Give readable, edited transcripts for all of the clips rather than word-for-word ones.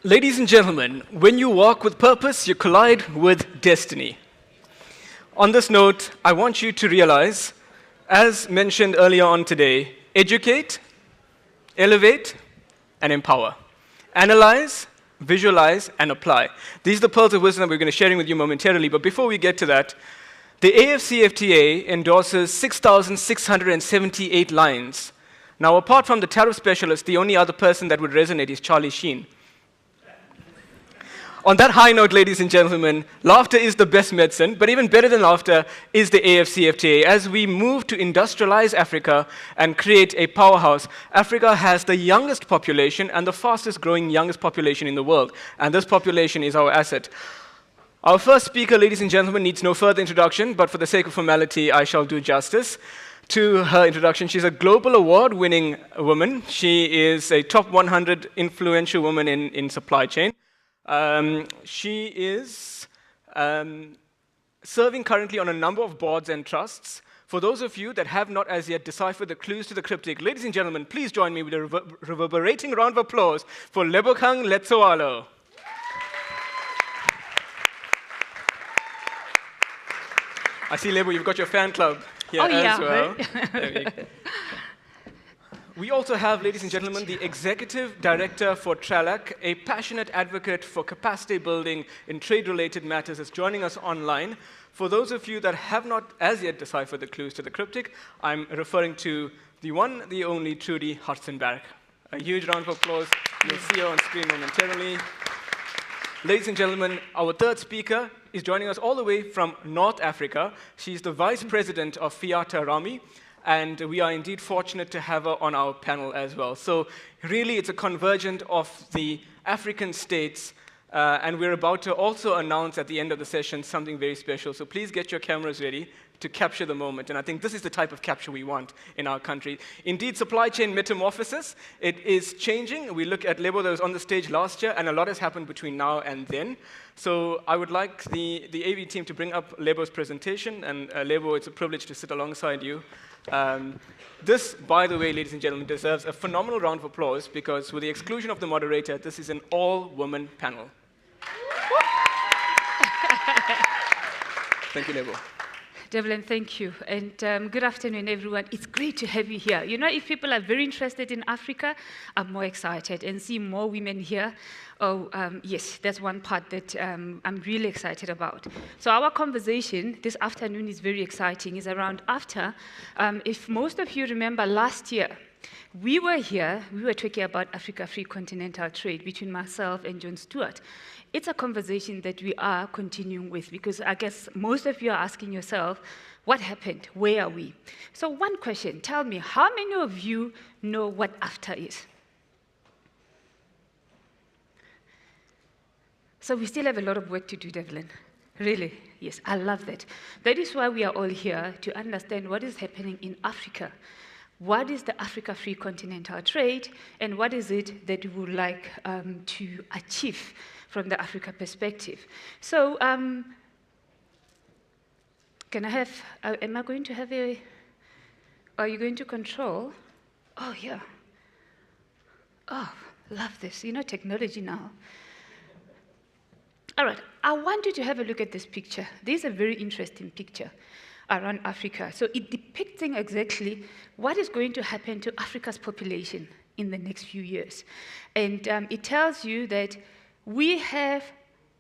Ladies and gentlemen, when you walk with purpose, you collide with destiny. On this note, I want you to realize, as mentioned earlier on today, educate, elevate, and empower. Analyze, visualize, and apply. These are the pearls of wisdom that we're going to be sharing with you momentarily, but before we get to that, the AfCFTA endorses 6,678 lines. Now, apart from the tariff specialist, the only other person that would resonate is Charlie Sheen. On that high note, ladies and gentlemen, laughter is the best medicine, but even better than laughter is the AfCFTA. As we move to industrialize Africa and create a powerhouse, Africa has the youngest population and the fastest growing youngest population in the world, and this population is our asset. Our first speaker, ladies and gentlemen, needs no further introduction, but for the sake of formality, I shall do justice to her introduction. She's a global award-winning woman. She is a top 100 influential woman in supply chain. She is serving currently on a number of boards and trusts. For those of you that have not as yet deciphered the clues to the cryptic, ladies and gentlemen, please join me with a reverberating round of applause for Lebogang Letsoalo. I see, Lebo, you've got your fan club here as well. There we go. We also have, ladies and gentlemen, the Executive Director for TRALAC, a passionate advocate for capacity building in trade-related matters, is joining us online. For those of you that have not as yet deciphered the clues to the cryptic, I'm referring to the one, the only Trudi Hartzenberg. A huge round of applause. You'll see her on screen momentarily. Ladies and gentlemen, our third speaker is joining us all the way from North Africa. She's the Vice President of FIATA Rami. And we are indeed fortunate to have her on our panel as well. So really, it's a convergence of the African states, and we're about to also announce at the end of the session something very special. So please get your cameras ready to capture the moment. And I think this is the type of capture we want in our country. Indeed, supply chain metamorphosis, it is changing. We look at Lebo that was on the stage last year, and a lot has happened between now and then. So I would like the AV team to bring up Lebo's presentation. And Lebo, it's a privilege to sit alongside you. This, by the way, ladies and gentlemen, deserves a phenomenal round of applause because with the exclusion of the moderator, this is an all-woman panel. Thank you, Lebo. Devlyn, thank you. And good afternoon, everyone. It's great to have you here. You know, if people are very interested in Africa, I'm more excited and see more women here. Oh, yes, that's one part that I'm really excited about. So our conversation this afternoon is very exciting. It's around AfCFTA. If most of you remember last year, we were here, we were talking about Africa Free Continental Trade between myself and John Stewart. It's a conversation that we are continuing with because I guess most of you are asking yourself, what happened? Where are we? So one question, tell me, how many of you know what AfCFTA is? So we still have a lot of work to do, Devlyn. Really? Yes, I love that. That is why we are all here, to understand what is happening in Africa. What is the Africa Free Continental Trade, and what is it that we would like to achieve from the Africa perspective? So, can I have, am I going to have a, are you going to control? Oh, yeah. Oh, love this. You know, technology now. All right, I want you to have a look at this picture. This is a very interesting picture around Africa. So it depicting exactly what is going to happen to Africa's population in the next few years. And it tells you that we have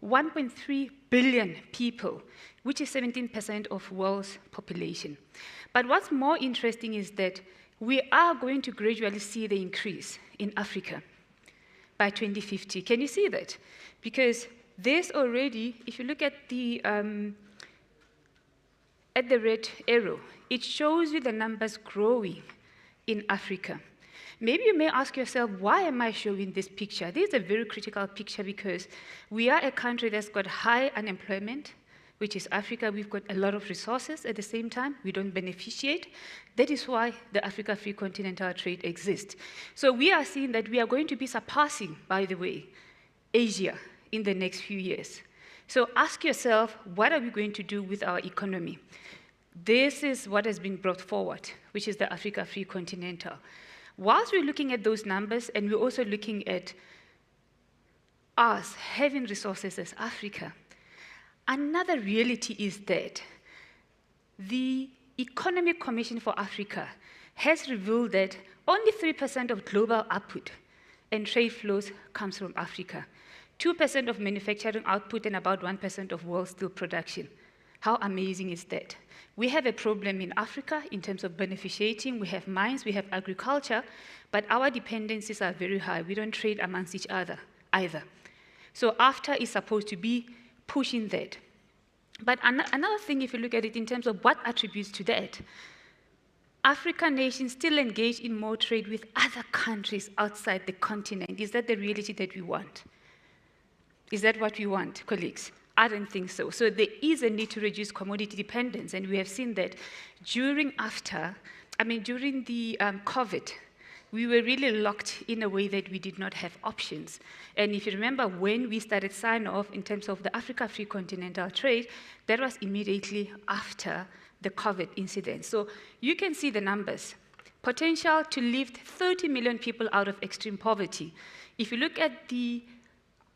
1.3 billion people, which is 17% of world's population. But what's more interesting is that we are going to gradually see the increase in Africa by 2050. Can you see that? Because there's already, if you look at the red arrow, it shows you the numbers growing in Africa. Maybe you may ask yourself, why am I showing this picture? This is a very critical picture because we are a country that's got high unemployment, which is Africa. We've got a lot of resources at the same time. We don't beneficiate. That is why the Africa Free Continental Trade exists. So we are seeing that we are going to be surpassing, by the way, Asia in the next few years. So ask yourself, what are we going to do with our economy? This is what has been brought forward, which is the Africa Free Continental. Whilst we're looking at those numbers, and we're also looking at us having resources as Africa, another reality is that the Economic Commission for Africa has revealed that only 3% of global output and trade flows comes from Africa, 2% of manufacturing output and about 1% of world steel production. How amazing is that? We have a problem in Africa in terms of beneficiating. We have mines, we have agriculture, but our dependencies are very high. We don't trade amongst each other either. So AfCFTA is supposed to be pushing that. But another thing, if you look at it in terms of what attributes to that, African nations still engage in more trade with other countries outside the continent. Is that the reality that we want? Is that what we want, colleagues? I don't think so. So there is a need to reduce commodity dependence, and we have seen that during during the COVID, we were really locked in a way that we did not have options. And if you remember, when we started sign-off in terms of the Africa Free Continental Trade, that was immediately after the COVID incident. So you can see the numbers. Potential to lift 30 million people out of extreme poverty. If you look at the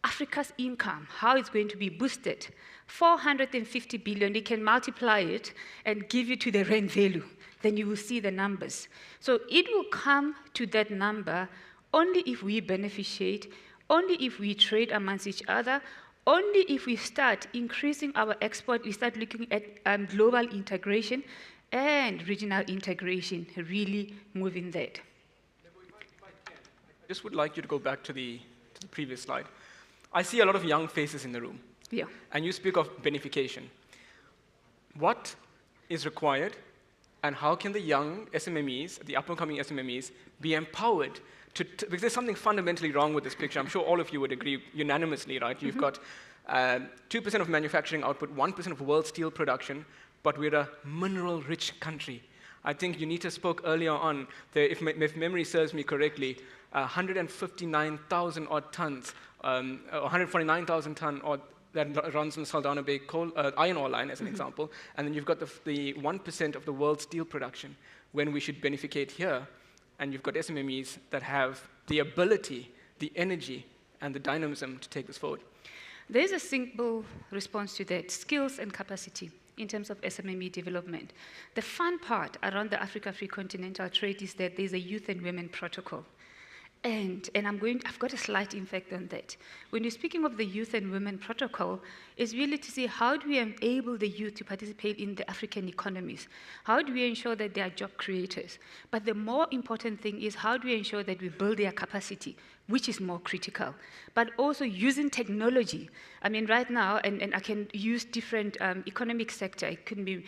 Africa's income, how it's going to be boosted, 450 billion, they can multiply it and give you to the rand value, then you will see the numbers. So it will come to that number only if we beneficiate, only if we trade amongst each other, only if we start increasing our export, we start looking at global integration and regional integration, really moving that. I just would like you to go back to the previous slide. I see a lot of young faces in the room. Yeah. And you speak of beneficiation. What is required, and how can the young SMMEs, the up-and-coming SMMEs, be empowered because there's something fundamentally wrong with this picture. I'm sure all of you would agree unanimously, right? You've got 2% of manufacturing output, 1% of world steel production, but we're a mineral-rich country. I think Unita spoke earlier on, if memory serves me correctly, 159,000 odd tons, 149,000 ton odd that runs on the Saldanha Bay iron ore line, as an example, and then you've got the 1% of the world's steel production, when we should beneficiate here, and you've got SMMEs that have the ability, the energy, and the dynamism to take this forward. There's a simple response to that, skills and capacity in terms of SMME development. The fun part around the Africa Free Continental Trade is that there's a youth and women protocol. And I've got a slight impact on that. When you're speaking of the youth and women protocol, it's really to see how do we enable the youth to participate in the African economies? How do we ensure that they are job creators? But the more important thing is how do we ensure that we build their capacity, which is more critical, but also using technology. I mean, right now, and I can use different economic sector. It can be,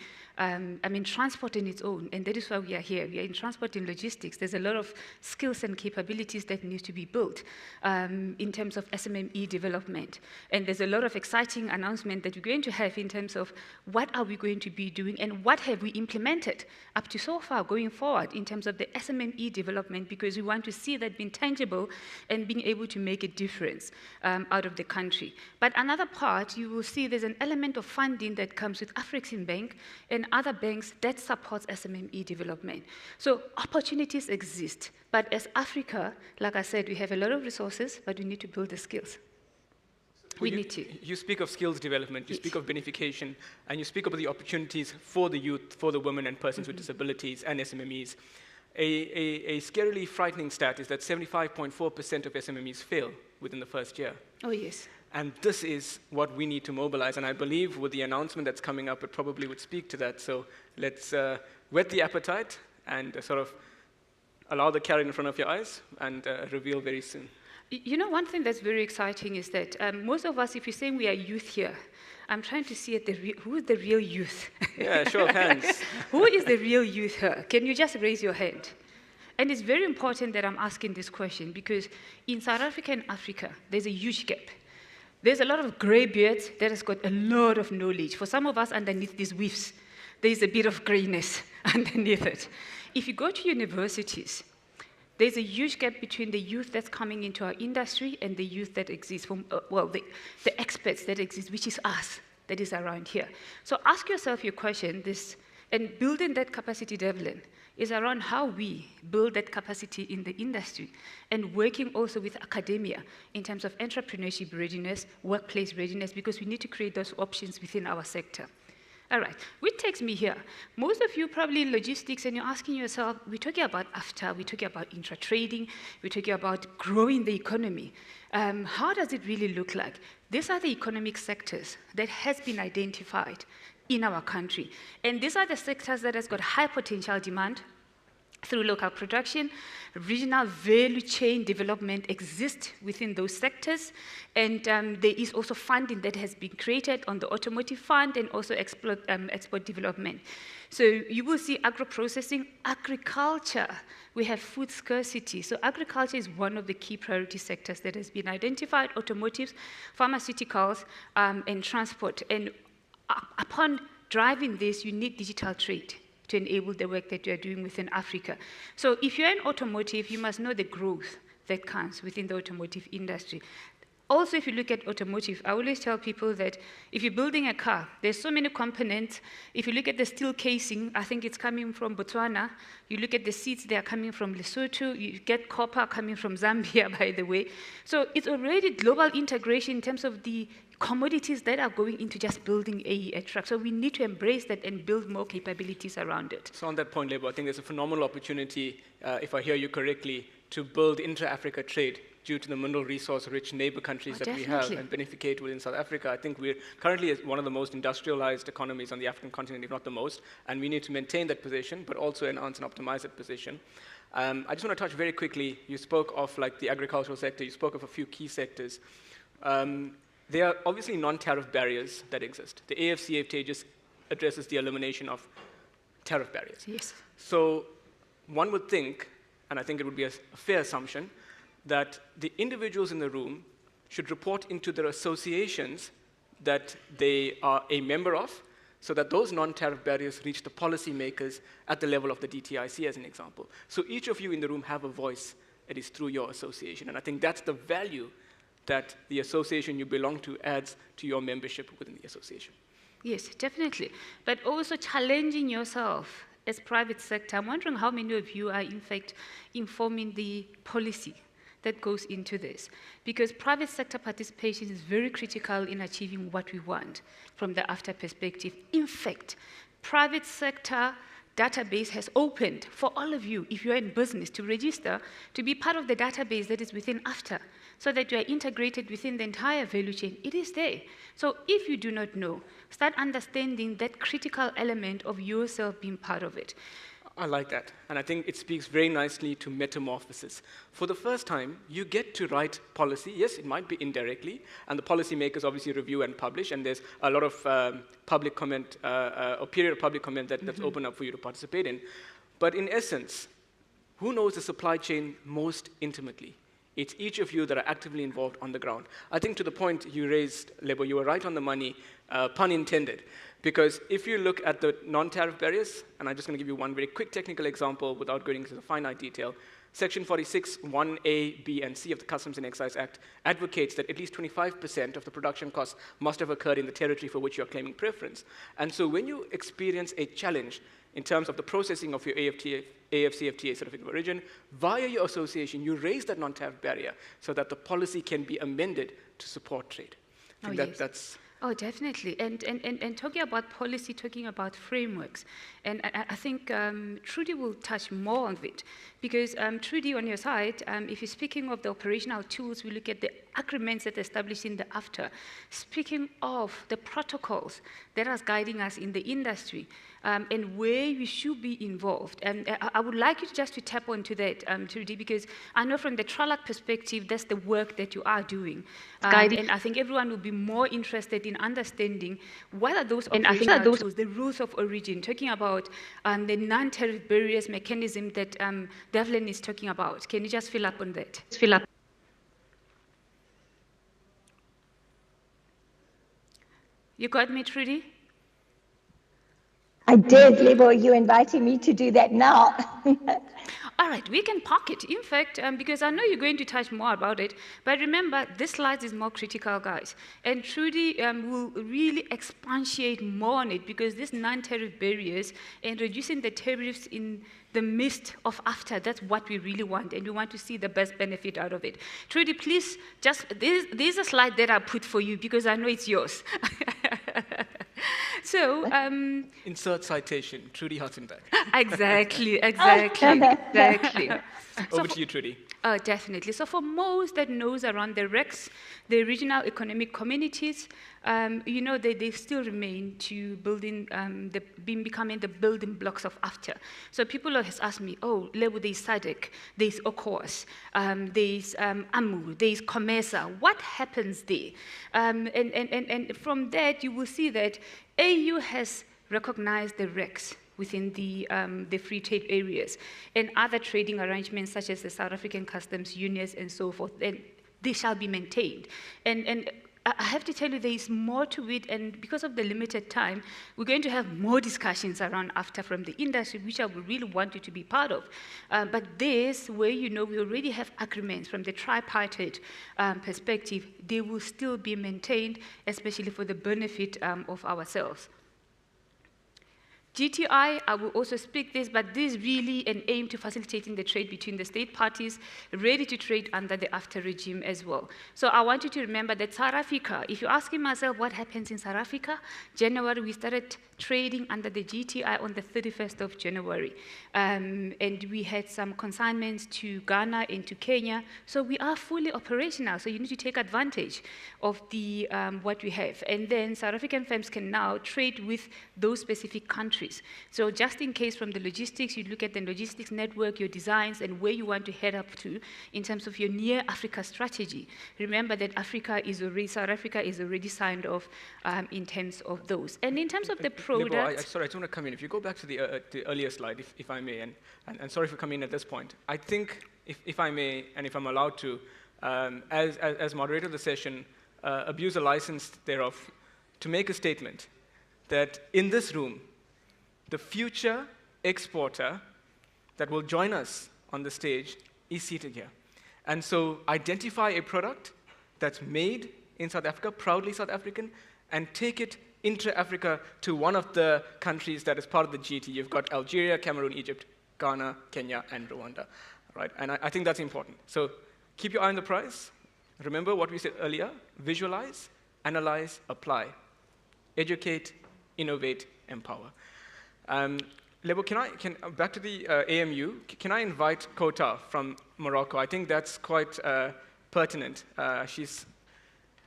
transport in its own, and that is why we are here. We are in transport and logistics. There's a lot of skills and capabilities that need to be built in terms of SMME development. And there's a lot of exciting announcement that we're going to have in terms of what are we going to be doing and what have we implemented up to so far going forward in terms of the SMME development, because we want to see that being tangible and being able to make a difference out of the country. But another part, you will see there's an element of funding that comes with Afreximbank and other banks that supports SMME development. So opportunities exist, but as Africa, like I said, we have a lot of resources, but we need to build the skills. You speak of skills development, you speak of beneficiation, and you speak about the opportunities for the youth, for the women and persons with disabilities and SMMEs. A scarily frightening stat is that 75.4% of SMMEs fail within the first year. Oh, yes. And this is what we need to mobilize. And I believe with the announcement that's coming up, it probably would speak to that. So let's whet the appetite and sort of allow the carrot in front of your eyes and reveal very soon. You know, one thing that's very exciting is that most of us, if you're saying we are youth here, I'm trying to see who is the real youth? Yeah, show of hands. Who is the real youth here? Can you just raise your hand? And it's very important that I'm asking this question because in South Africa and Africa, there's a huge gap. There's a lot of gray beards that has got a lot of knowledge. For some of us, underneath these weaves, there's a bit of grayness underneath it. If you go to universities, there's a huge gap between the youth that's coming into our industry and the youth that exists from, the experts that exist, which is us, that is around here. So ask yourself your question, and building that capacity, Devlyn, is around how we build that capacity in the industry and working also with academia in terms of entrepreneurship readiness, workplace readiness, because we need to create those options within our sector. All right, which takes me here. Most of you probably in logistics, and you're asking yourself, we're talking about AfCFTA, we're talking about intra-trading, we're talking about growing the economy. How does it really look like? These are the economic sectors that has been identified in our country. And these are the sectors that has got high potential demand through local production. Regional value chain development exists within those sectors, and there is also funding that has been created on the automotive fund and also export development. So you will see agro-processing, agriculture, we have food scarcity. So agriculture is one of the key priority sectors that has been identified, automotives, pharmaceuticals, and transport. And upon driving this, you need digital trade to enable the work that you are doing within Africa. So if you're in automotive, you must know the growth that comes within the automotive industry. Also, if you look at automotive, I always tell people that if you're building a car, there's so many components. If you look at the steel casing, I think it's coming from Botswana. You look at the seats, they are coming from Lesotho. You get copper coming from Zambia, by the way. So it's already global integration in terms of the commodities that are going into just building a truck. So we need to embrace that and build more capabilities around it. So on that point, Lebo, I think there's a phenomenal opportunity, if I hear you correctly, to build intra-Africa trade due to the mineral resource-rich neighbor countries that we have and beneficate within South Africa. I think we're currently one of the most industrialized economies on the African continent, if not the most, and we need to maintain that position, but also enhance and optimize that position. I just want to touch very quickly, you spoke of like the agricultural sector, you spoke of a few key sectors. There are obviously non-tariff barriers that exist. The AfCFTA just addresses the elimination of tariff barriers. Yes. So one would think, and I think it would be a fair assumption, that the individuals in the room should report into their associations that they are a member of, so that those non-tariff barriers reach the policymakers at the level of the DTIC, as an example. So each of you in the room have a voice that is through your association, and I think that's the value that the association you belong to adds to your membership within the association. Yes, definitely. But also challenging yourself as private sector. I'm wondering how many of you are, in fact, informing the policy that goes into this. Because private sector participation is very critical in achieving what we want from the AfCFTA perspective. In fact, private sector database has opened for all of you, if you're in business, to register, to be part of the database that is within AfCFTA, so that you are integrated within the entire value chain. It is there. So if you do not know, start understanding that critical element of yourself being part of it. I like that, and I think it speaks very nicely to metamorphosis. For the first time, you get to write policy. Yes, it might be indirectly, and the policymakers obviously review and publish, and there's a lot of public comment, or period of public comment that's open up for you to participate in. But in essence, who knows the supply chain most intimately? It's each of you that are actively involved on the ground. I think to the point you raised, Lebo, you were right on the money, pun intended. Because if you look at the non-tariff barriers, and I'm just going to give you one very quick technical example without going into the finite detail, Section 46, 1A, B, and C of the Customs and Excise Act advocates that at least 25% of the production costs must have occurred in the territory for which you're claiming preference. And so when you experience a challenge in terms of the processing of your AfCFTA certificate of origin, via your association, you raise that non-tariff barrier so that the policy can be amended to support trade. I think that's... Oh, definitely. And talking about policy, talking about frameworks. And I think Trudi will touch more on it. Because Trudi, on your side, if you're speaking of the operational tools, we look at the agreements that are established in the AfCFTA. Speaking of the protocols that are guiding us in the industry, and where we should be involved. And I would like you just to tap onto that, Trudi, because I know from the TRALAC perspective, that's the work that you are doing. And I think everyone will be more interested in understanding what are those operational tools, the rules of origin, talking about the non-tariff barriers mechanism that Devlyn is talking about. Can you just fill up on that? You got me, Trudi? I did, Lebo. You inviting me to do that now. All right, we can park it. In fact, because I know you're going to touch more about it, but remember, this slide is more critical, guys. And Trudi will really expatiate more on it, because these non-tariff barriers and reducing the tariffs in the midst of AfCFTA, that's what we really want, and we want to see the best benefit out of it. Trudi, please, there's a slide that I put for you, because I know it's yours. So, insert citation, Trudi Hartzenberg. Exactly. Over to you, Trudi. Definitely. So for most that knows around the RECs, the regional economic communities, you know, they still remain to building, becoming the building blocks of AfCFTA. So people always ask me, oh, Lebo, there's SADC, there's OCOAS, there's AMU, there's COMESA. What happens there? And from that, you will see that AU has recognized the RECs within the free trade areas and other trading arrangements such as the South African Customs Unions and so forth, and they shall be maintained. And I have to tell you, there is more to it, and because of the limited time, we're going to have more discussions around AfCFTA from the industry, which I would really want you to be part of. But this, where you know we already have agreements from the tripartite perspective, they will still be maintained, especially for the benefit of ourselves. GTI, I will also speak this, but this is really an aim to facilitating the trade between the state parties ready to trade under the AfCFTA regime as well. So I want you to remember that South Africa, if you're asking myself what happens in South Africa, January, we started trading under the GTI on the 31st of January. And we had some consignments to Ghana and to Kenya. So we are fully operational. So you need to take advantage of the what we have. And then South African firms can now trade with those specific countries. So just in case from the logistics, you look at the logistics network, your designs, and where you want to head up to in terms of your near Africa strategy. Remember that South Africa is already signed off in terms of those. And in terms of the products... Sorry, I just want to come in. If you go back to the earlier slide, if I may, and sorry for coming in at this point. I think, if I may, and if I'm allowed to, as moderator of the session, abuse a license thereof to make a statement that in this room, the future exporter that will join us on the stage is seated here. And so identify a product that's made in South Africa, proudly South African, and take it intra-Africa to one of the countries that is part of the GT. You've got Algeria, Cameroon, Egypt, Ghana, Kenya, and Rwanda. Right? And I think that's important. So keep your eye on the prize. Remember what we said earlier, visualize, analyze, apply. Educate, innovate, empower. Lebo, back to the AMU, can I invite Kaoutar from Morocco? I think that's quite pertinent. She's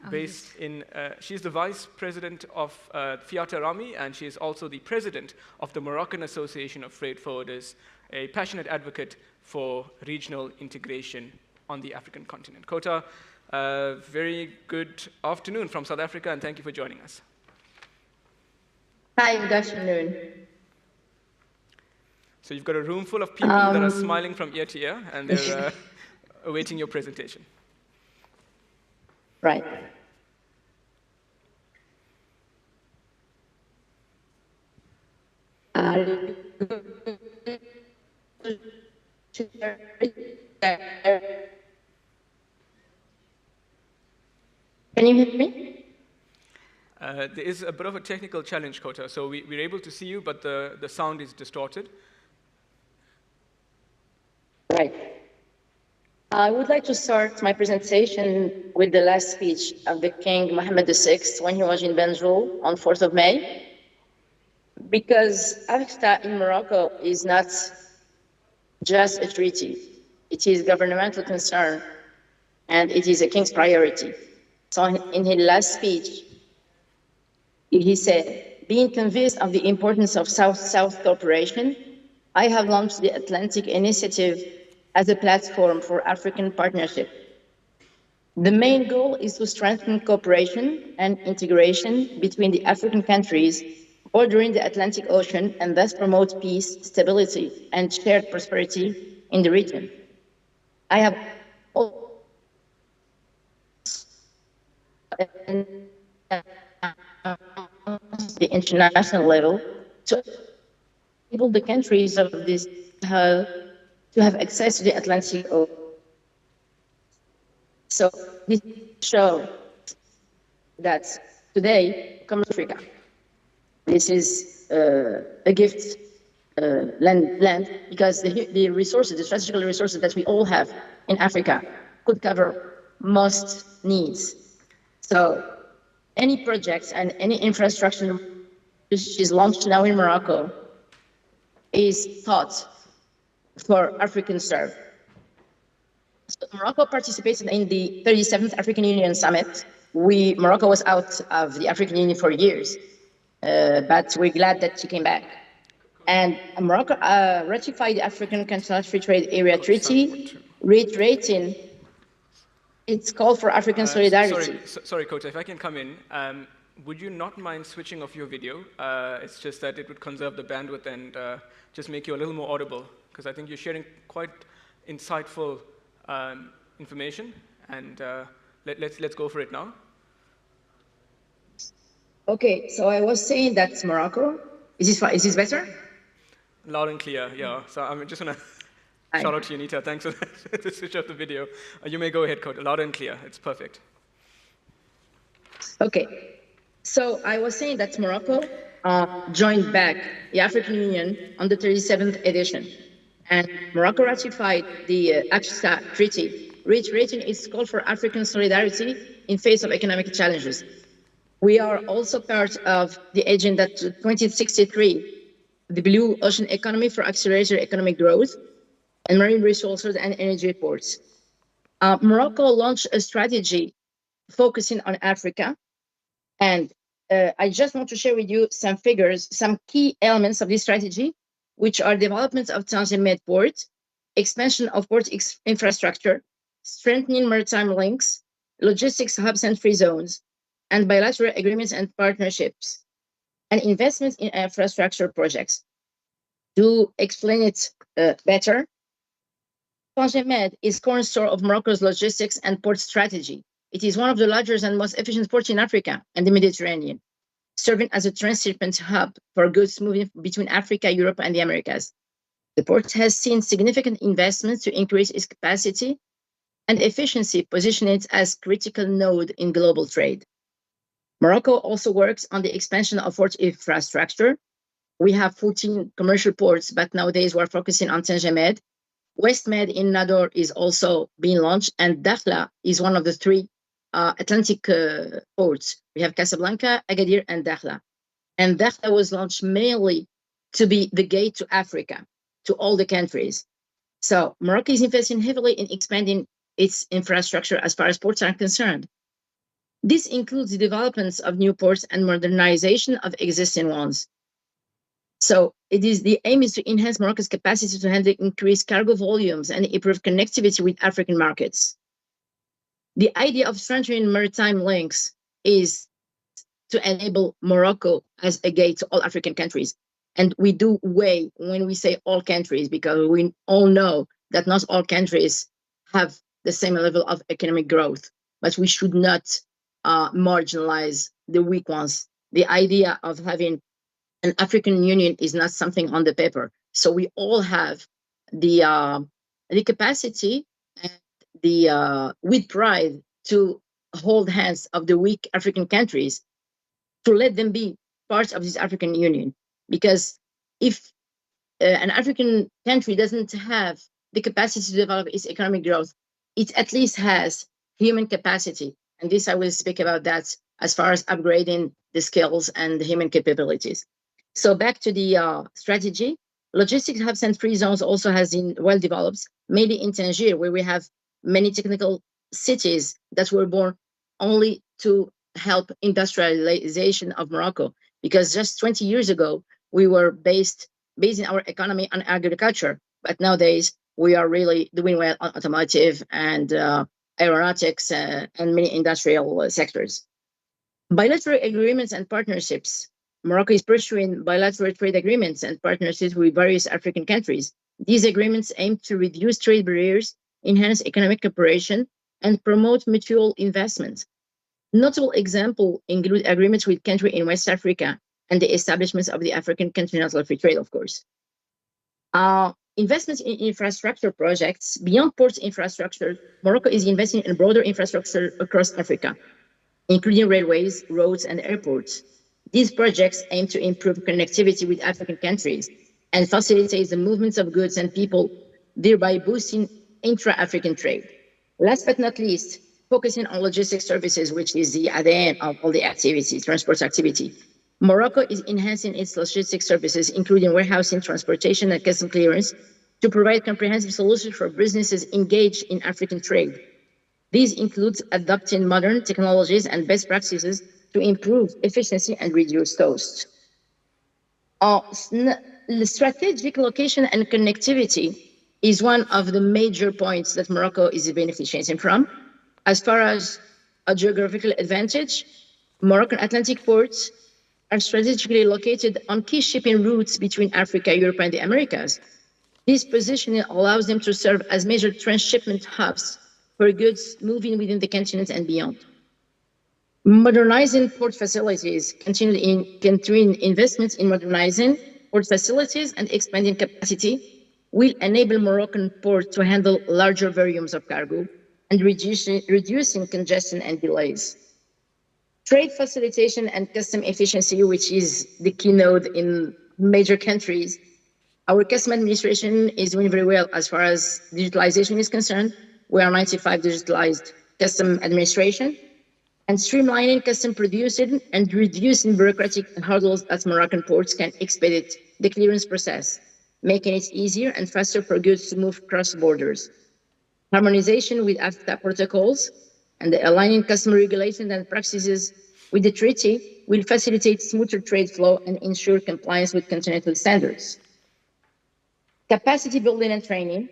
based in, she's the vice president of Fiat Arami, and she's also the president of the Moroccan Association of Freight Forwarders, a passionate advocate for regional integration on the African continent. Kaoutar, very good afternoon from South Africa, and thank you for joining us. Hi, good afternoon. So you've got a room full of people that are smiling from ear to ear, and they're awaiting your presentation. Right. Can you hear me? There is a bit of a technical challenge, Kaoutar. So we're able to see you, but the sound is distorted. Right. I would like to start my presentation with the last speech of the King Mohammed VI when he was in Banjul on 4th of May, because AfCFTA in Morocco is not just a treaty. It is governmental concern, and it is a king's priority. So in his last speech, he said, being convinced of the importance of South-South cooperation, I have launched the Atlantic Initiative as a platform for African partnership. The main goal is to strengthen cooperation and integration between the African countries bordering the Atlantic Ocean and thus promote peace, stability, and shared prosperity in the region. I have the international level to enable the countries of this to have access to the Atlantic Ocean. So this shows that today, comes Africa. This is a gift land because the resources, the strategic resources that we all have in Africa could cover most needs. So any projects and any infrastructure which is launched now in Morocco is thought for African serve. So Morocco participated in the 37th African Union Summit. Morocco was out of the African Union for years, but we're glad that she came back. And Morocco ratified the African Continental Free Trade Area Treaty, reiterating its call for African solidarity. Sorry, Kaoutar, if I can come in. Would you not mind switching off your video? It's just that it would conserve the bandwidth and just make you a little more audible, because I think you're sharing quite insightful information, and let's go for it now. Okay, so I was saying that Morocco, is this better? Loud and clear, yeah. So I'm just gonna shout out to you, Anita. Thanks for the switch off the video. You may go ahead, Kaoutar. Loud and clear. It's perfect. Okay, so I was saying that Morocco joined back the African Union on the 37th edition, and Morocco ratified the AfCFTA treaty, reiterating its call for African solidarity in face of economic challenges. We are also part of the Agenda 2063, the Blue Ocean Economy for accelerated economic growth, and marine resources and energy ports. Morocco launched a strategy focusing on Africa, and I just want to share with you some figures, some key elements of this strategy, which are development of Tangier port, expansion of port infrastructure, strengthening maritime links, logistics hubs and free zones, and bilateral agreements and partnerships, and investments in infrastructure projects. To explain it better, Tangier is cornerstone of Morocco's logistics and port strategy. It is one of the largest and most efficient ports in Africa and the Mediterranean, serving as a transshipment hub for goods moving between Africa, Europe, and the Americas. The port has seen significant investments to increase its capacity and efficiency, positioning it as critical node in global trade. Morocco also works on the expansion of port infrastructure. We have 14 commercial ports, but nowadays we're focusing on Tangier. West Med in Nador is also being launched, and Dakhla is one of the three Atlantic ports. We have Casablanca, Agadir, and Dakhla. And Dakhla was launched mainly to be the gate to Africa, to all the countries. So Morocco is investing heavily in expanding its infrastructure as far as ports are concerned. This includes the developments of new ports and modernization of existing ones. So the aim is to enhance Morocco's capacity to handle increased cargo volumes and improve connectivity with African markets. The idea of strengthening maritime links is to enable Morocco as a gate to all African countries. And we do weigh when we say all countries, because we all know that not all countries have the same level of economic growth, but we should not marginalize the weak ones. The idea of having an African Union is not something on the paper. So we all have the capacity and with pride to hold hands of the weak African countries to let them be part of this African Union. Because if an African country doesn't have the capacity to develop its economic growth, it at least has human capacity. And this, I will speak about that as far as upgrading the skills and the human capabilities. So back to the strategy, logistics hubs and free zones also has been well developed, mainly in Tangier, where we have many technical cities that were born only to help industrialization of Morocco. Because just 20 years ago, we were basing our economy on agriculture, but nowadays we are really doing well on automotive and aeronautics and many industrial sectors. Bilateral agreements and partnerships. Morocco is pursuing bilateral trade agreements and partnerships with various African countries. These agreements aim to reduce trade barriers, enhance economic cooperation, and promote mutual investment. Notable examples include agreements with countries in West Africa and the establishments of the African Continental Free Trade, of course. Investments in infrastructure projects beyond port infrastructure, Morocco is investing in broader infrastructure across Africa, including railways, roads, and airports. These projects aim to improve connectivity with African countries and facilitate the movements of goods and people, thereby boosting intra-African trade. Last but not least, focusing on logistics services, which is the ADN of all the activity, transport activity. Morocco is enhancing its logistics services, including warehousing, transportation, and custom clearance, to provide comprehensive solutions for businesses engaged in African trade. These include adopting modern technologies and best practices to improve efficiency and reduce costs. Strategic location and connectivity is one of the major points that Morocco is benefiting from. As far as a geographical advantage, Moroccan Atlantic ports are strategically located on key shipping routes between Africa, Europe, and the Americas. This positioning allows them to serve as major transshipment hubs for goods moving within the continent and beyond. Modernizing port facilities, continuing investments in modernizing port facilities and expanding capacity will enable Moroccan ports to handle larger volumes of cargo and reducing congestion and delays. Trade facilitation and custom efficiency, which is the keynote in major countries. Our custom administration is doing very well as far as digitalization is concerned. We are 95% digitalized custom administration, and streamlining custom producing and reducing bureaucratic hurdles at Moroccan ports can expedite the clearance process, making it easier and faster for goods to move across borders. Harmonization with AfCFTA protocols and the aligning customer regulations and practices with the treaty will facilitate smoother trade flow and ensure compliance with continental standards. Capacity building and training.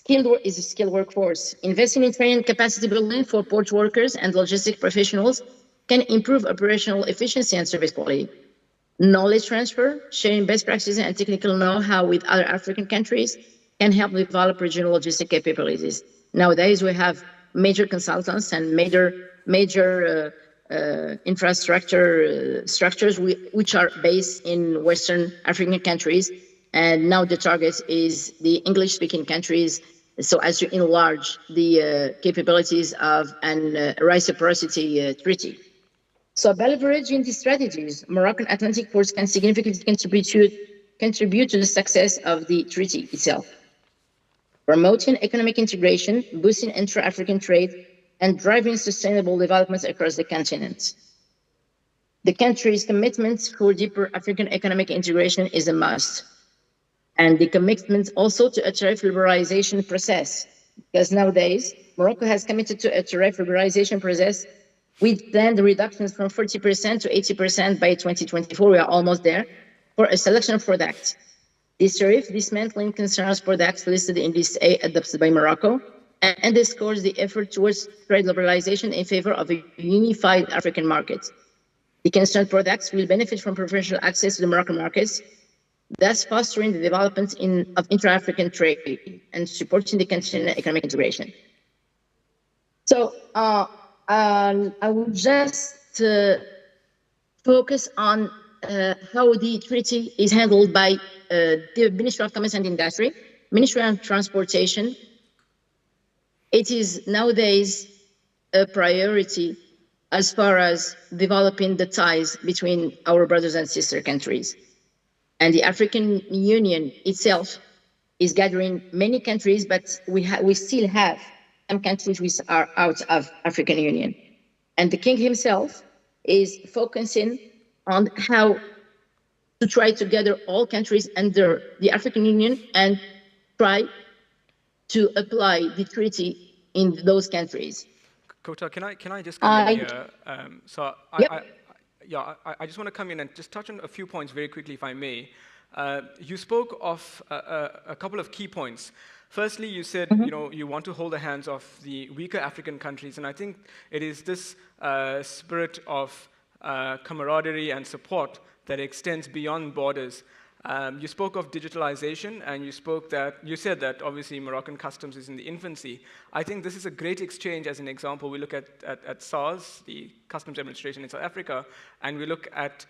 Is a skilled workforce. Investing in training and capacity building for port workers and logistic professionals can improve operational efficiency and service quality. Knowledge transfer, sharing best practices and technical know-how with other African countries can help develop regional logistic capabilities. Nowadays, we have major consultants and major infrastructure structures which are based in Western African countries. And now the target is the English-speaking countries, so as to enlarge the capabilities of a reciprocity treaty. So by leveraging these strategies, Moroccan Atlantic ports can significantly contribute to the success of the treaty itself, promoting economic integration, boosting intra-African trade, and driving sustainable development across the continent. The country's commitment for deeper African economic integration is a must. And the commitment also to a tariff liberalization process, because nowadays, Morocco has committed to a tariff liberalization process with planned reductions from 40% to 80% by 2024. We are almost there for a selection of products. This tariff dismantling concerns products listed in List A adopted by Morocco and underscores the effort towards trade liberalization in favor of a unified African market. The concerned products will benefit from preferential access to the Moroccan markets, thus fostering the development of intra-African trade and supporting the continental economic integration. So I will just focus on how the treaty is handled by the Ministry of Commerce and Industry, Ministry of Transportation. It is nowadays a priority as far as developing the ties between our brothers and sister countries. And the African Union itself is gathering many countries, but we still have some countries which are out of African Union. And the king himself is focusing on how to try to gather all countries under the African Union and try to apply the treaty in those countries. Kaoutar, can I just come in here? I just want to come in and just touch on a few points very quickly, if I may. You spoke of a couple of key points. Firstly, you said you want to hold the hands of the weaker African countries, and I think it is this spirit of camaraderie and support that extends beyond borders. You spoke of digitalization, and you said that obviously Moroccan customs is in the infancy. I think this is a great exchange. As an example, we look at SARS, the Customs Administration in South Africa, and we look at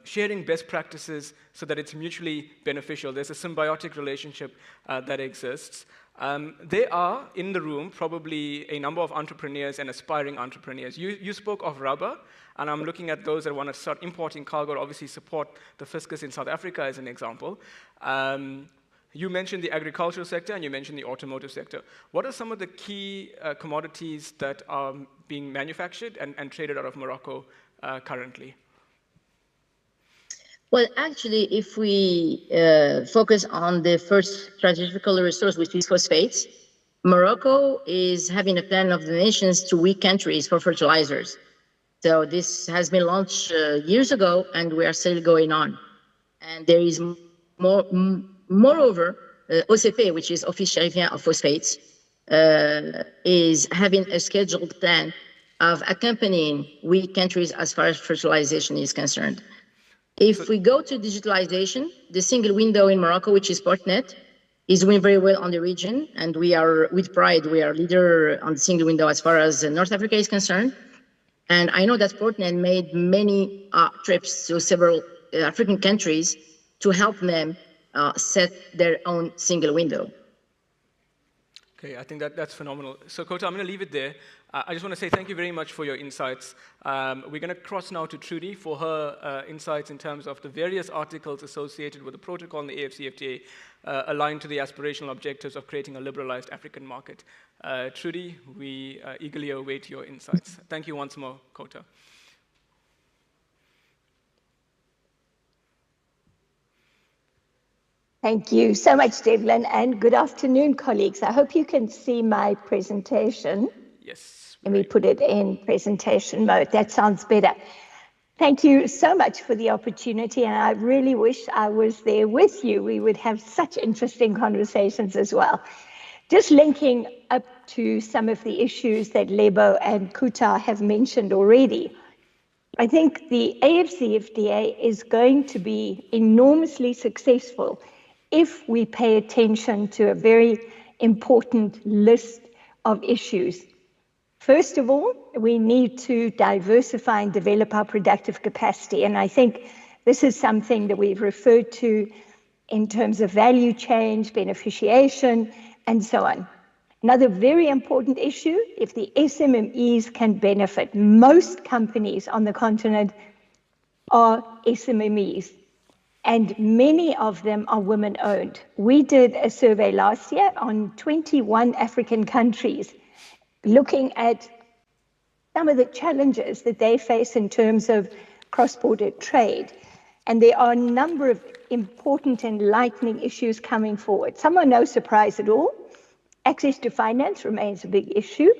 sharing best practices so that it's mutually beneficial. There's a symbiotic relationship that exists. There are in the room probably a number of entrepreneurs and aspiring entrepreneurs. You spoke of rubber, and I'm looking at those that want to start importing cargo, obviously support the fiscus in South Africa as an example. You mentioned the agricultural sector and you mentioned the automotive sector. What are some of the key commodities that are being manufactured and traded out of Morocco currently? Well, actually, if we focus on the first strategic resource, which is phosphates, Morocco is having a plan of the nations to weak countries for fertilizers. So this has been launched years ago, and we are still going on. And there is moreover, OCP, which is Office Chérifien of Phosphates, is having a scheduled plan of accompanying weak countries as far as fertilization is concerned. If we go to digitalization, the single window in Morocco, which is Portnet, is doing very well on the region, and we are, with pride, we are leader on the single window as far as North Africa is concerned. And I know that Portnet made many trips to several African countries to help them set their own single window. Okay, I think that's phenomenal. So, Kaoutar, I'm going to leave it there. I just want to say thank you very much for your insights. We're going to cross now to Trudi for her insights in terms of the various articles associated with the protocol in the AfCFTA aligned to the aspirational objectives of creating a liberalized African market. Trudi, we eagerly await your insights. Thank you once more, Kaoutar. Thank you so much, Devlyn, and good afternoon, colleagues. I hope you can see my presentation. Yes. Let me put it in presentation mode. That sounds better. Thank you so much for the opportunity, and I really wish I was there with you. We would have such interesting conversations as well. Just linking up to some of the issues that Lebo and Kaoutar have mentioned already. I think the AfCFTA is going to be enormously successful if we pay attention to a very important list of issues. First of all, we need to diversify and develop our productive capacity. And I think this is something that we've referred to in terms of value change, beneficiation, and so on. Another very important issue, if the SMMEs can benefit, most companies on the continent are SMMEs, and many of them are women-owned. We did a survey last year on 21 African countries, looking at some of the challenges that they face in terms of cross-border trade. And there are a number of important enlightening issues coming forward. Some are no surprise at all. Access to finance remains a big issue.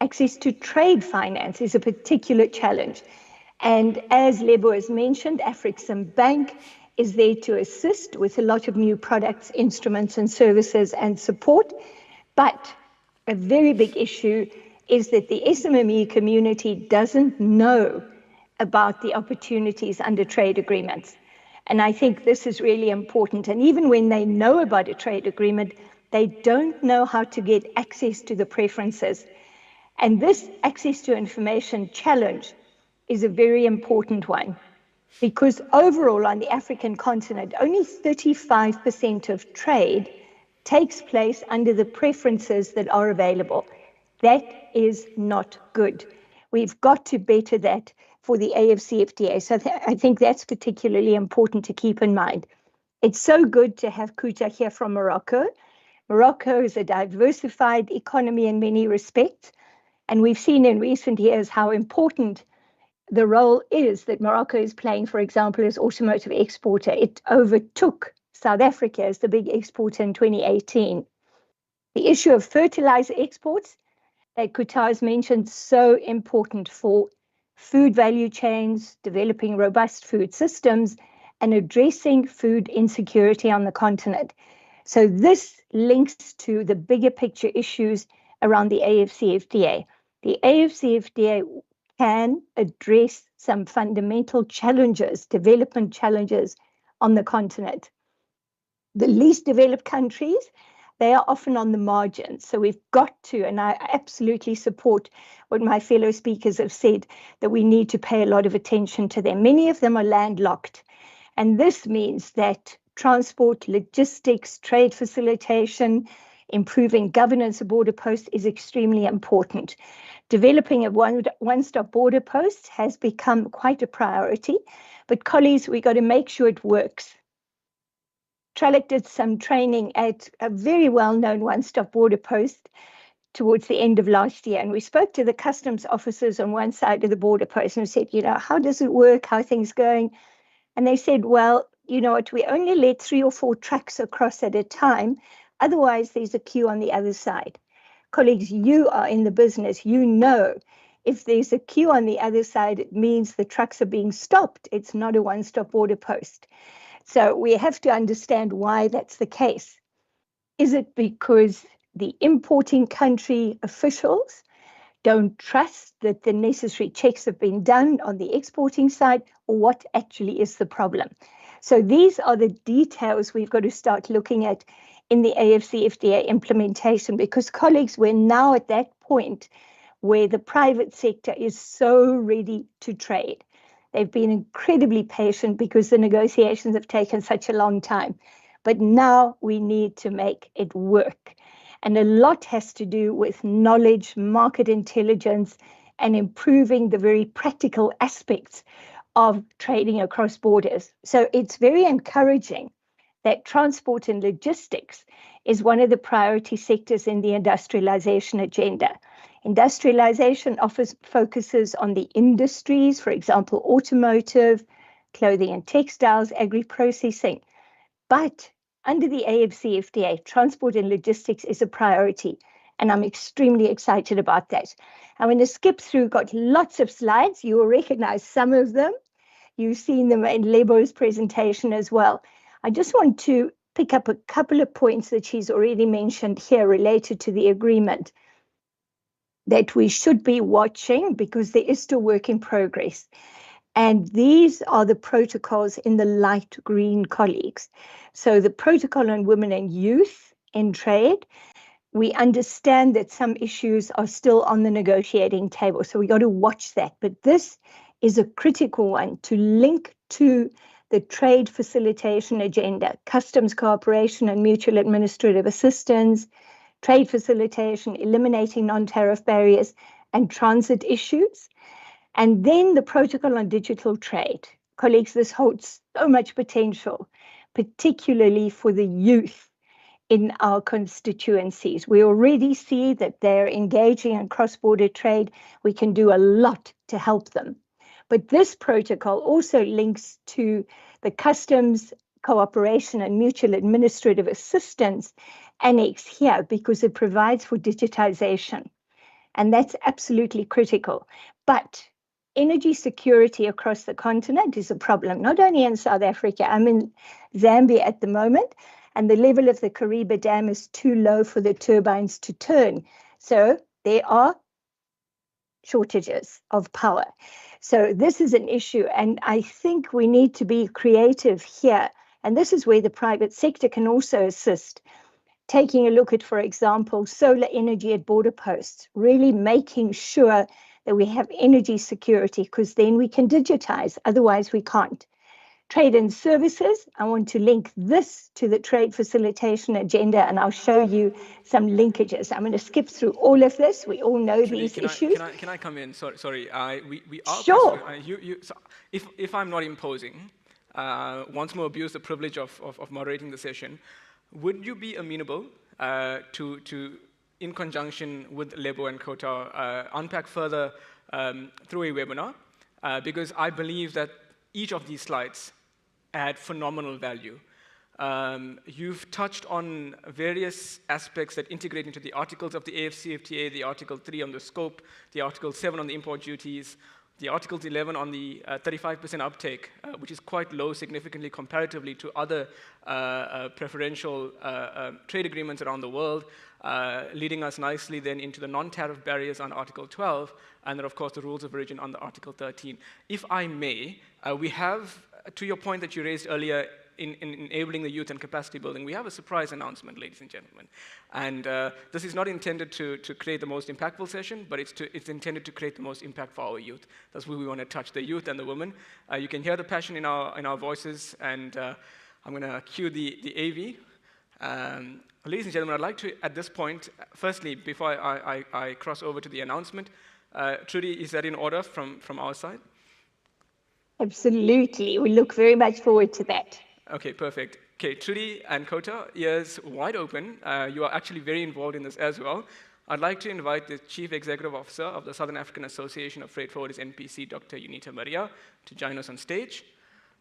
Access to trade finance is a particular challenge. And as Lebo has mentioned, AfCFTA is there to assist with a lot of new products, instruments, and services and support. But a very big issue is that the SMME community doesn't know about the opportunities under trade agreements. And I think this is really important. And even when they know about a trade agreement, they don't know how to get access to the preferences. And this access to information challenge is a very important one, because overall on the African continent, only 35% of trade takes place under the preferences that are available. That is not good. We've got to better that for the AfCFTA. So I think that's particularly important to keep in mind. It's so good to have Kaoutar here from Morocco. Morocco is a diversified economy in many respects, and we've seen in recent years how important the role is that Morocco is playing, for example, as automotive exporter. It overtook South Africa as the big exporter in 2018. The issue of fertilizer exports that Kaoutar has mentioned, so important for food value chains, developing robust food systems, and addressing food insecurity on the continent. So this links to the bigger picture issues around the AfCFTA. The AfCFTA can address some fundamental challenges, development challenges on the continent. The least developed countries, they are often on the margins. So we've got to, and I absolutely support what my fellow speakers have said, that we need to pay a lot of attention to them. Many of them are landlocked. And this means that transport, logistics, trade facilitation, improving governance of border posts is extremely important. Developing a one-stop border post has become quite a priority, but colleagues, we've got to make sure it works. TRALAC did some training at a very well-known one-stop border post towards the end of last year, and we spoke to the customs officers on one side of the border post and we said, how does it work? How are things going? And they said, well, you know what, we only let 3 or 4 trucks across at a time. Otherwise, there's a queue on the other side. Colleagues, you are in the business. You know, if there's a queue on the other side, it means the trucks are being stopped. It's not a one-stop border post. So we have to understand why that's the case. Is it because the importing country officials don't trust that the necessary checks have been done on the exporting side, or what actually is the problem? So these are the details we've got to start looking at in the AfCFTA implementation, because colleagues, we're now at that point where the private sector is so ready to trade. They've been incredibly patient because the negotiations have taken such a long time. But now we need to make it work. And a lot has to do with knowledge, market intelligence, and improving the very practical aspects of trading across borders. So it's very encouraging that transport and logistics is one of the priority sectors in the industrialization agenda. Industrialization focuses on the industries, for example, automotive, clothing and textiles, agri-processing. But under the AfCFTA, transport and logistics is a priority, and I'm extremely excited about that. I'm going to skip through, got lots of slides. You will recognize some of them. You've seen them in Lebo's presentation as well. I just want to pick up a couple of points that she's already mentioned here related to the agreement that we should be watching, because there is still work in progress. And these are the protocols in the light green, colleagues. So the protocol on women and youth in trade, we understand that some issues are still on the negotiating table. So we got to watch that. But this is a critical one to link to the trade facilitation agenda, customs cooperation and mutual administrative assistance, trade facilitation, eliminating non-tariff barriers and transit issues. And then the protocol on digital trade. Colleagues, this holds so much potential, particularly for the youth in our constituencies. We already see that they're engaging in cross-border trade. We can do a lot to help them. But this protocol also links to the customs cooperation and mutual administrative assistance annex here, because it provides for digitization. And that's absolutely critical. But energy security across the continent is a problem, not only in South Africa. I'm in Zambia at the moment, and the level of the Kariba Dam is too low for the turbines to turn. So there are shortages of power. So this is an issue, and I think we need to be creative here. And this is where the private sector can also assist. Taking a look at, for example, solar energy at border posts, really making sure that we have energy security, because then we can digitize, otherwise we can't. Trade and services, I want to link this to the trade facilitation agenda, and I'll show you some linkages. I'm going to skip through all of this. We all know these issues. Can I come in? Sorry. We are sure. So if I'm not imposing, once more abuse the privilege of moderating the session, would you be amenable to, in conjunction with Lebo and Kaoutar, unpack further through a webinar? Because I believe that each of these slides add phenomenal value. You've touched on various aspects that integrate into the articles of the AfCFTA, the Article 3 on the scope, the Article 7 on the import duties, the Article 11 on the 35% uptake, which is quite low significantly comparatively to other preferential trade agreements around the world, leading us nicely then into the non-tariff barriers on Article 12, and then of course the rules of origin on the Article 13. If I may, we have to your point that you raised earlier in enabling the youth and capacity building, we have a surprise announcement, ladies and gentlemen. And this is not intended to create the most impactful session, but it's intended to create the most impact for our youth. That's where we want to touch the youth and the women. You can hear the passion in our voices, and I'm going to cue the AV. Ladies and gentlemen, I'd like to, at this point, firstly, before I cross over to the announcement, Trudi, is that in order from our side? Absolutely. We look very much forward to that. Okay, perfect. Okay, Trudi and Kaoutar, ears wide open. You are actually very involved in this as well. I'd like to invite the Chief Executive Officer of the Southern African Association of Freight Forwarders, NPC, Dr. Unita Maria, to join us on stage.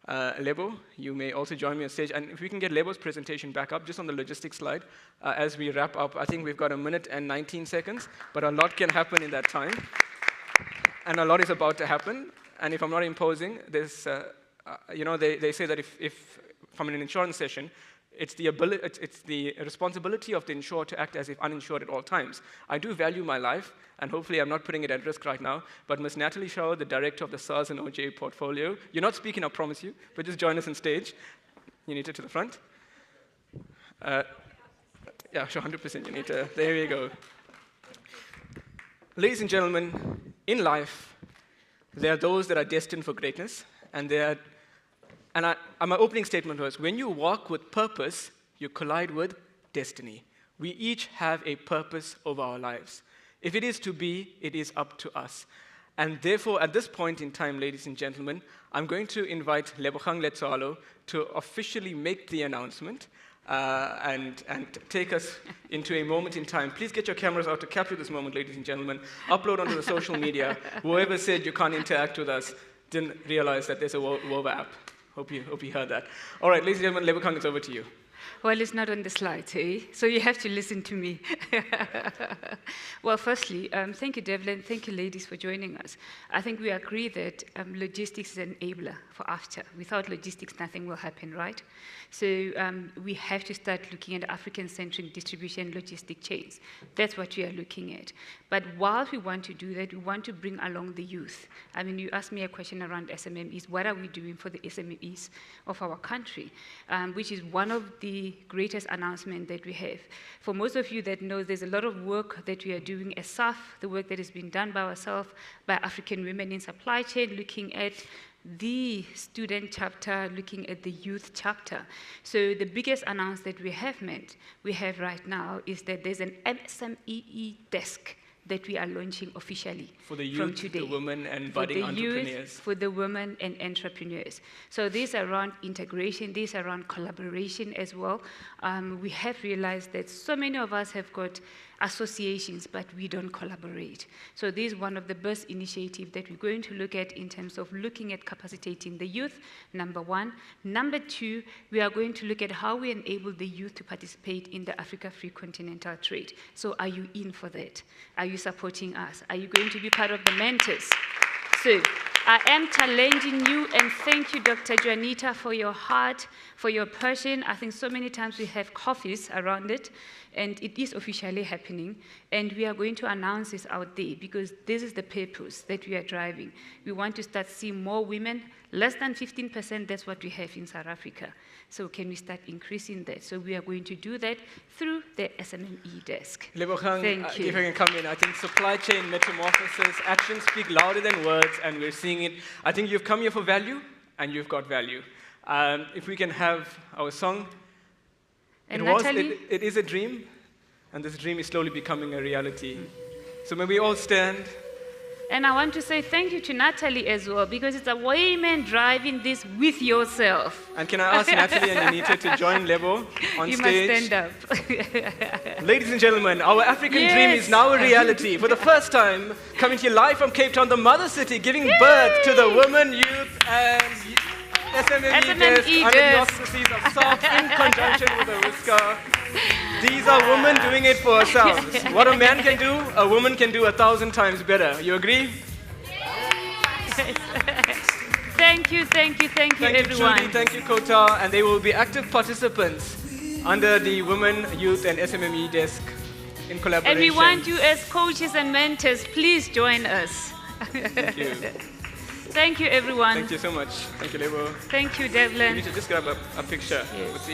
Lebo, you may also join me on stage. And if we can get Lebo's presentation back up, just on the logistics slide, as we wrap up. I think we've got 1 minute and 19 seconds, but a lot can happen in that time. And a lot is about to happen. And if I'm not imposing, there's, they say that if from an insurance session, it's the responsibility of the insured to act as if uninsured at all times. I do value my life, and hopefully I'm not putting it at risk right now, but Ms. Natalie Shaw, the director of the SARS and OJ portfolio, you're not speaking, I promise you, but just join us on stage. Unita to the front. Yeah, sure, 100% Unita. There we go. Ladies and gentlemen, in life, there are those that are destined for greatness, and my opening statement was, when you walk with purpose, you collide with destiny. We each have a purpose over our lives. If it is to be, it is up to us. And therefore, at this point in time, ladies and gentlemen, I'm going to invite Lebogang Letsoalo to officially make the announcement and take us into a moment in time. Please get your cameras out to capture this moment, ladies and gentlemen. Upload onto the social media. Whoever said you can't interact with us didn't realize that there's a Wova app. Hope you heard that. All right, ladies and gentlemen, Lebogang, it's over to you. Well, it's not on the slides, eh? So you have to listen to me. Well, firstly, thank you, Devlyn. Thank you, ladies, for joining us. I think we agree that logistics is an enabler for AfCFTA. Without logistics, nothing will happen, right? So we have to start looking at African-centric distribution logistic chains. That's what we are looking at. But while we want to do that, we want to bring along the youth. I mean, you asked me a question around SMMEs. What are we doing for the SMMEs of our country? Which is one of the greatest announcement that we have. For most of you that know, there's a lot of work that we are doing as SAAFF, the work that has been done by ourselves, by African women in supply chain, looking at the student chapter, looking at the youth chapter. So the biggest announcement that we have right now is that there's an SMEE desk that we are launching officially for the youth, from today. The women and budding entrepreneurs. For the women and entrepreneurs. So these are around integration, these are around collaboration as well. We have realized that so many of us have got associations, but we don't collaborate. So this is one of the best initiatives that we're going to look at in terms of looking at capacitating the youth, number one. Number two, we are going to look at how we enable the youth to participate in the Africa Free Continental Trade. So are you in for that? Are you supporting us? Are you going to be part of the mentors? So I am challenging you, and thank you, Dr. Juanita, for your heart, for your passion. I think so many times we have coffees around it, and it is officially happening. And we are going to announce this out there because this is the purpose that we are driving. We want to start seeing more women. Less than 15%, that's what we have in South Africa. So can we start increasing that? So we are going to do that through the SMME desk. Lebogang, if I can come in, I think supply chain metamorphosis, actions speak louder than words, and we're seeing it. I think you've come here for value, and you've got value. If we can have our song. And Natalie? It is a dream, and this dream is slowly becoming a reality. So may we all stand. And I want to say thank you to Natalie as well, because it's a woman driving this with yourself. And can I ask Natalie and Unita to join Lebo on you stage? You must stand up. Ladies and gentlemen, our African dream is now a reality. For the first time, coming to you live from Cape Town, the mother city, giving birth to the women, youth, and SMME desk under the auspices of SAAFF in conjunction with the Whisker. These are women doing it for ourselves. What a man can do, a woman can do 1,000 times better. You agree? Yes. Thank you, everyone. Thank you, Trudi, thank you, Kaoutar, and they will be active participants under the Women, Youth, and SMME desk in collaboration. And we want you as coaches and mentors, please join us. Thank you. Thank you, everyone. Thank you so much. Thank you, Lebo. Thank you, Devlyn. We need to just grab a picture with the